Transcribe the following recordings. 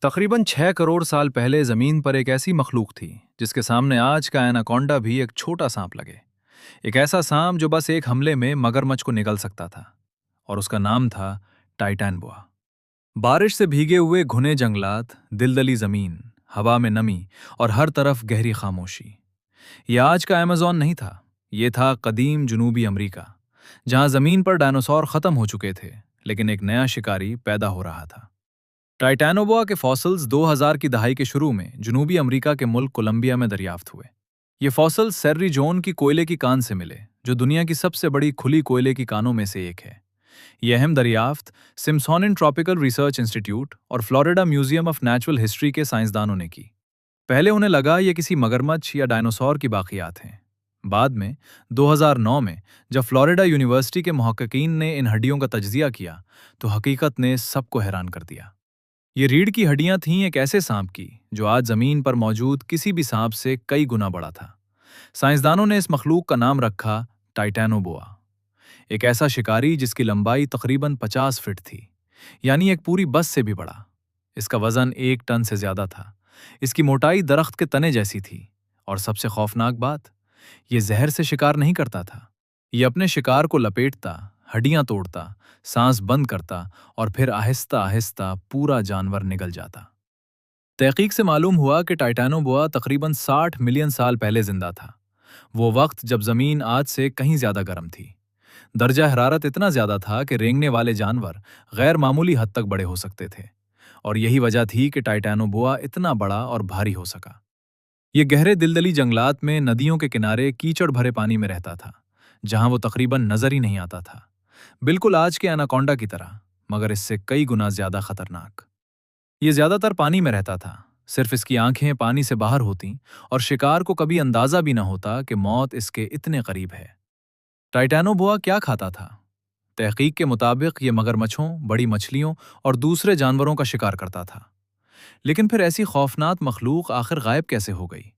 तकरीबन 6 करोड़ साल पहले जमीन पर एक ऐसी मखलूक थी जिसके सामने आज का एनाकोंडा भी एक छोटा सांप लगे। एक ऐसा सांप जो बस एक हमले में मगरमच्छ को निगल सकता था। और उसका नाम था टाइटैनबोआ। बारिश से भीगे हुए घुने जंगलात, दिलदली जमीन, हवा में नमी और हर तरफ गहरी खामोशी। यह आज का अमेज़न नहीं था। ये था कदीम जनूबी अमेरिका, जहां जमीन पर डायनासोर खत्म हो चुके थे, लेकिन एक नया शिकारी पैदा हो रहा था। टाइटैनोबोआ के फॉसिल्स 2000 की दहाई के शुरू में जनूबी अमेरिका के मुल्क कोलंबिया में दरियाफ्त हुए। ये फॉसिल सेर्री जोन की कोयले की कान से मिले, जो दुनिया की सबसे बड़ी खुली कोयले की कानों में से एक है। ये अहम दरियाफ्त सिम्सोनियन ट्रॉपिकल रिसर्च इंस्टीट्यूट और Florida museum of natural history के साइंसदानों ने की। पहले उन्हें लगा ये किसी मगरमच्छ या डायनासोर की बाकियात हैं। बाद में 2009 में जब फ्लोरिडा यूनिवर्सिटी के मुहक्किकीन ने इन हड्डियों का तज्जिया किया, तो हकीकत ने सबको हैरान कर दिया। ये रीढ़ की हड्डियां थीं एक ऐसे सांप की जो आज जमीन पर मौजूद किसी भी सांप से कई गुना बड़ा था। साइंसदानों ने इस मखलूक का नाम रखा टाइटैनोबोआ। एक ऐसा शिकारी जिसकी लंबाई तकरीबन 50 फीट थी, यानी एक पूरी बस से भी बड़ा। इसका वजन 1 टन से ज्यादा था। इसकी मोटाई दरख्त के तने जैसी थी। और सबसे खौफनाक बात, ये जहर से शिकार नहीं करता था। ये अपने शिकार को लपेटता, हड्डियां तोड़ता, सांस बंद करता और फिर आहिस्ता आहिस्ता पूरा जानवर निगल जाता। तहकीक से मालूम हुआ कि टाइटैनोबोआ तकरीबन 60 मिलियन साल पहले जिंदा था। वो वक्त जब जमीन आज से कहीं ज्यादा गर्म थी। दर्जा हरारत इतना ज्यादा था कि रेंगने वाले जानवर गैर मामूली हद तक बड़े हो सकते थे। और यही वजह थी कि टाइटैनोबोआ इतना बड़ा और भारी हो सका। ये गहरे दिलदली जंगलात में नदियों के किनारे कीचड़ भरे पानी में रहता था, जहां वो तकरीबन नजर ही नहीं आता था। बिल्कुल आज के एनाकोंडा की तरह, मगर इससे कई गुना ज्यादा खतरनाक। ये ज्यादातर पानी में रहता था। सिर्फ इसकी आंखें पानी से बाहर होती और शिकार को कभी अंदाजा भी न होता कि मौत इसके इतने करीब है। टाइटैनोबोआ क्या खाता था? तहकीक के मुताबिक ये मगरमच्छों, बड़ी मछलियों और दूसरे जानवरों का शिकार करता था। लेकिन फिर ऐसी खौफनाक मखलूक आखिर गायब कैसे हो गई?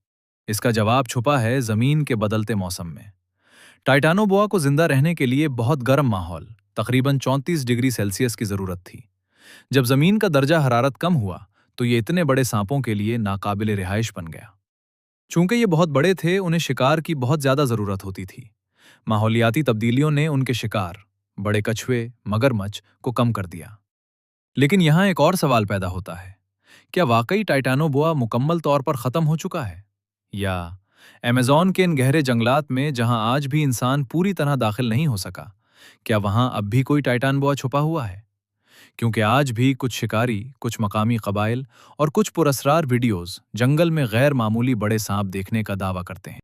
इसका जवाब छुपा है जमीन के बदलते मौसम में। टाइटैनोबोआ को जिंदा रहने के लिए बहुत गर्म माहौल, तकरीबन 34 डिग्री सेल्सियस की जरूरत थी। जब जमीन का दर्जा हरारत कम हुआ, तो ये इतने बड़े सांपों के लिए नाकाबिले रिहाइश बन गया। चूंकि ये बहुत बड़े थे, उन्हें शिकार की बहुत ज्यादा जरूरत होती थी। माहौलियाती तब्दीलियों ने उनके शिकार, बड़े कछुए, मगरमच्छ को कम कर दिया। लेकिन यहाँ एक और सवाल पैदा होता है, क्या वाकई टाइटैनोबोआ मुकम्मल तौर पर खत्म हो चुका है? या अमेज़न के इन गहरे जंगलात में जहां आज भी इंसान पूरी तरह दाखिल नहीं हो सका, क्या वहां अब भी कोई टाइटैनबोआ छुपा हुआ है? क्योंकि आज भी कुछ शिकारी, कुछ मकामी कबाइल और कुछ पुरस्रार वीडियोज जंगल में गैर मामूली बड़े सांप देखने का दावा करते हैं।